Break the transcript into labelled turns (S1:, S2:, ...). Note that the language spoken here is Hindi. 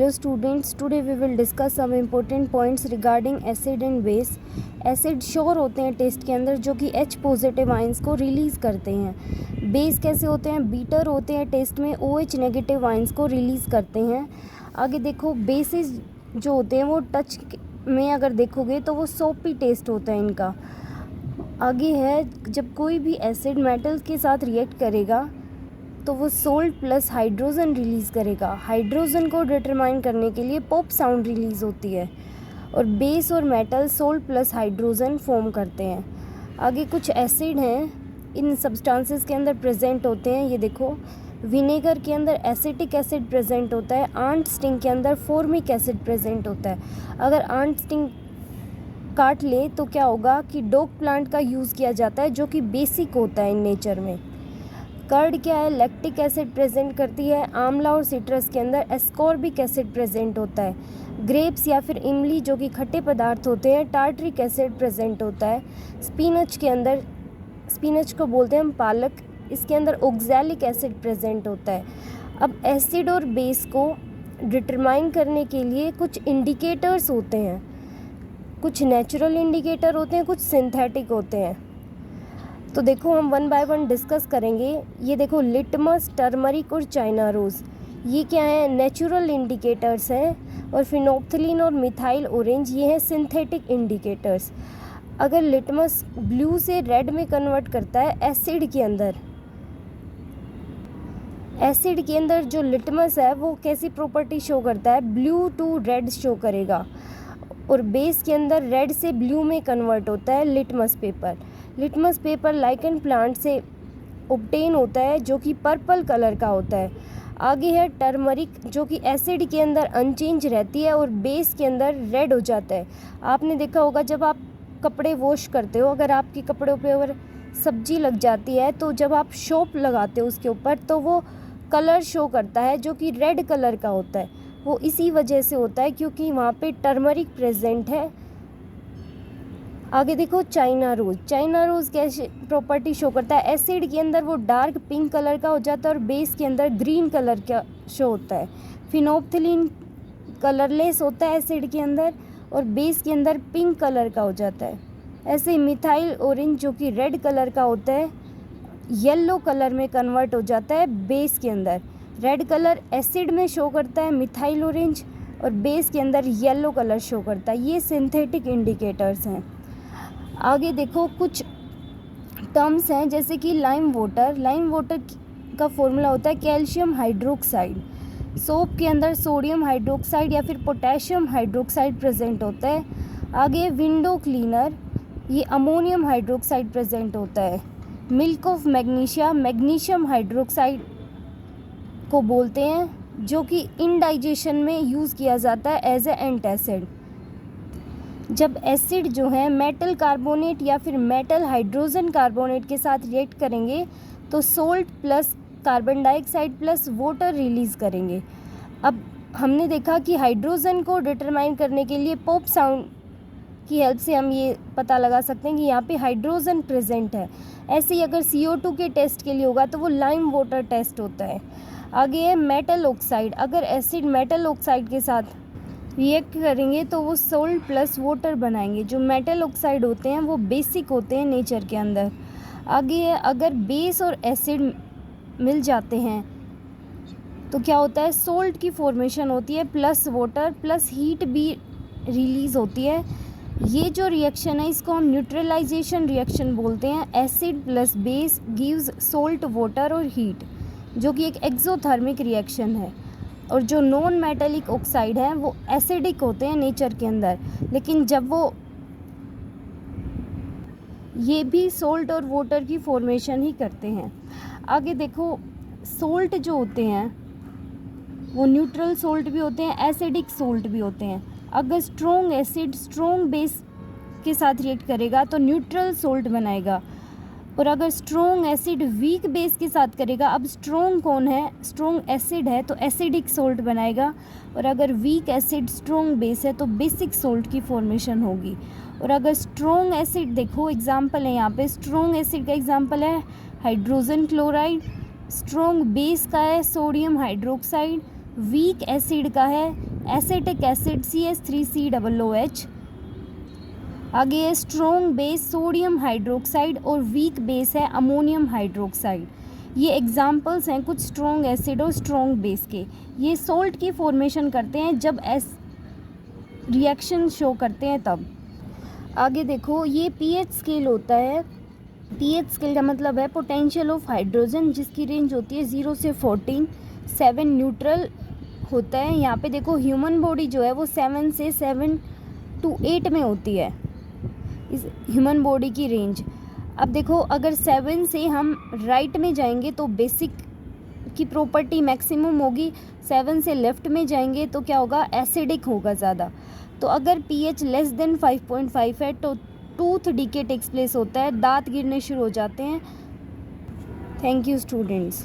S1: Hello students, today we will discuss some important points regarding acid and base. Acid sure होते हैं टेस्ट के अंदर जो कि H पॉजिटिव आइंस को रिलीज़ करते हैं। बेस कैसे होते हैं? बीटर होते हैं टेस्ट में OH नेगेटिव आइंस को रिलीज़ करते हैं। आगे देखो बेसिस जो होते हैं वो टच में अगर देखोगे तो वो सोपी टेस्ट होता है इनका। आगे है जब कोई भी एसिड मेटल के साथ रिएक्ट करेगा तो वो सोल्ट प्लस हाइड्रोजन रिलीज़ करेगा। हाइड्रोजन को डिटरमाइन करने के लिए पॉप साउंड रिलीज़ होती है और बेस और metal salt plus hydrogen form करते हैं। आगे कुछ एसिड हैं इन सब्सटेंसेस के अंदर प्रेजेंट होते हैं। ये देखो विनेगर के अंदर एसिटिक एसिड प्रेजेंट होता है, आंट स्टिंग के अंदर फॉर्मिक एसिड प्रेजेंट होता है। अगर आंट स्टिंग काट ले तो क्या होगा कि डॉग प्लांट का यूज़ किया जाता है जो कि बेसिक होता है इन नेचर में। कर्ड क्या है? लैक्टिक एसिड प्रेजेंट करती है। आंवला और सिट्रस के अंदर एस्कॉर्बिक एसिड प्रेजेंट होता है। ग्रेप्स या फिर इमली जो कि खट्टे पदार्थ होते हैं टार्ट्रिक एसिड प्रेजेंट होता है। स्पिनच के अंदर, स्पिनच को बोलते हैं हम पालक, इसके अंदर ऑक्सैलिक एसिड प्रेजेंट होता है। अब एसिड और बेस को डिटरमाइन करने के लिए कुछ इंडिकेटर्स होते हैं, कुछ नेचुरल इंडिकेटर होते हैं, कुछ सिंथेटिक होते हैं। तो देखो हम वन बाय वन डिस्कस करेंगे। ये देखो लिटमस, टर्मरिक और चाइना रोज़, ये क्या है? नेचुरल इंडिकेटर्स हैं। और फिनोप्थलीन और मिथाइल ऑरेंज ये हैं सिंथेटिक इंडिकेटर्स। अगर लिटमस ब्लू से रेड में कन्वर्ट करता है एसिड के अंदर, एसिड के अंदर जो लिटमस है वो कैसी प्रॉपर्टी शो करता है? ब्लू टू रेड शो करेगा। और बेस के अंदर रेड से ब्लू में कन्वर्ट होता है litmus paper. Litmus paper lichen plant से ऑब्टेन होता है जो कि पर्पल कलर का होता है। आगे है टर्मरिक जो कि एसिड के अंदर अनचेंज रहती है और बेस के अंदर रेड हो जाता है। आपने देखा होगा जब आप कपड़े वॉश करते हो, अगर आपके कपड़ों पे अगर सब्जी लग जाती है तो जब आप सोप लगाते हो उसके ऊपर तो वो कलर शो करता है जो कि रेड कलर का होता है। वो इसी वजह से होता है क्योंकि वहाँ पे टर्मरिक प्रेजेंट है। आगे देखो चाइना रोज़, चाइना रोज़ कैसे प्रॉपर्टी शो करता है? एसिड के अंदर वो डार्क पिंक कलर का हो जाता है और बेस के अंदर ग्रीन कलर का शो होता है। फिनोप्थलीन कलरलेस होता है एसिड के अंदर और बेस के अंदर पिंक कलर का हो जाता है। ऐसे मिथाइल ऑरेंज जो कि रेड कलर का होता है येलो कलर में कन्वर्ट हो जाता है बेस के अंदर। रेड कलर एसिड में शो करता है मिथाइल ऑरेंज और बेस के अंदर येलो कलर शो करता है। ये सिंथेटिक इंडिकेटर्स हैं। आगे देखो कुछ टर्म्स हैं जैसे कि लाइम वाटर। लाइम वाटर का फॉर्मूला होता है कैल्शियम हाइड्रोक्साइड। सोप के अंदर सोडियम हाइड्रोक्साइड या फिर पोटेशियम हाइड्रोक्साइड प्रेजेंट होता है। आगे विंडो क्लीनर, ये अमोनियम हाइड्रोक्साइड प्रेजेंट होता है। Milk of magnesia, magnesium hydroxide को बोलते हैं जो कि इनडाइजेशन में यूज़ किया जाता है एज ए एंटासिड। जब एसिड जो है मेटल कार्बोनेट या फिर मेटल हाइड्रोजन कार्बोनेट के साथ रिएक्ट करेंगे तो salt plus carbon dioxide plus water release करेंगे। अब हमने देखा कि हाइड्रोजन को डिटरमाइन करने के लिए पॉप साउंड की हेल्प से हम ये पता लगा सकते हैं कि यहाँ पे हाइड्रोजन प्रेजेंट है। ऐसे ही अगर CO2 के टेस्ट के लिए होगा तो वो लाइम वाटर टेस्ट होता है। आगे है मेटल ऑक्साइड। अगर एसिड मेटल ऑक्साइड के साथ रिएक्ट करेंगे तो वो सोल्ट प्लस वाटर बनाएंगे। जो मेटल ऑक्साइड होते हैं वो बेसिक होते हैं नेचर के अंदर। आगे है अगर बेस और एसिड मिल जाते हैं तो क्या होता है? सोल्ट की फॉर्मेशन होती है प्लस वाटर प्लस हीट भी रिलीज़ होती है। ये जो रिएक्शन है इसको हम न्यूट्रलाइजेशन रिएक्शन बोलते हैं। Acid plus base gives salt, water और हीट, जो कि एक एक्सोथर्मिक रिएक्शन है। और जो नॉन मेटेलिक ऑक्साइड हैं वो एसिडिक होते हैं नेचर के अंदर, लेकिन जब वो ये भी सोल्ट और वाटर की फॉर्मेशन ही करते हैं। आगे देखो सोल्ट जो होते हैं वो न्यूट्रल सोल्ट भी होते हैं, एसिडिक सोल्ट भी होते हैं। अगर स्ट्रॉन्ग एसिड स्ट्रॉन्ग बेस के साथ रिएक्ट करेगा तो न्यूट्रल सोल्ट बनाएगा और अगर स्ट्रॉन्ग एसिड वीक बेस के साथ करेगा, अब स्ट्रॉन्ग कौन है? स्ट्रॉन्ग एसिड है तो एसिडिक सोल्ट बनाएगा और अगर वीक एसिड स्ट्रॉन्ग बेस है तो बेसिक सोल्ट की फॉर्मेशन होगी। और अगर स्ट्रॉन्ग एसिड देखो एग्जांपल है यहाँ पे, स्ट्रॉन्ग एसिड का एग्जांपल है हाइड्रोजन क्लोराइड, स्ट्रॉन्ग बेस का है सोडियम हाइड्रोक्साइड, वीक एसिड का है एसिटिक एसिड CH3COOH। आगे है स्ट्रॉन्ग बेस सोडियम हाइड्रोक्साइड और वीक बेस है अमोनियम हाइड्रोक्साइड। ये एग्जाम्पल्स हैं कुछ स्ट्रॉन्ग एसिड और स्ट्रॉन्ग बेस के। ये सोल्ट की फॉर्मेशन करते हैं जब रिएक्शन शो करते हैं तब। आगे देखो, ये पीएच स्केल होता है। पीएच स्केल का मतलब है पोटेंशियल ऑफ हाइड्रोजन, जिसकी रेंज होती है 0 से 14। 7 न्यूट्रल होता है। यहाँ पे देखो ह्यूमन बॉडी जो है वो 7 से 7 to 8 में होती है इस ह्यूमन बॉडी की रेंज। अब देखो, अगर 7 से हम राइट में जाएंगे तो बेसिक की प्रॉपर्टी मैक्सिमम होगी। 7 से लेफ़्ट में जाएंगे तो क्या होगा, एसिडिक होगा ज़्यादा। तो अगर pH लेस देन 5.5 है तो टूथ डीके टेक्स प्लेस होता है, दांत गिरने शुरू हो जाते हैं। Thank you students.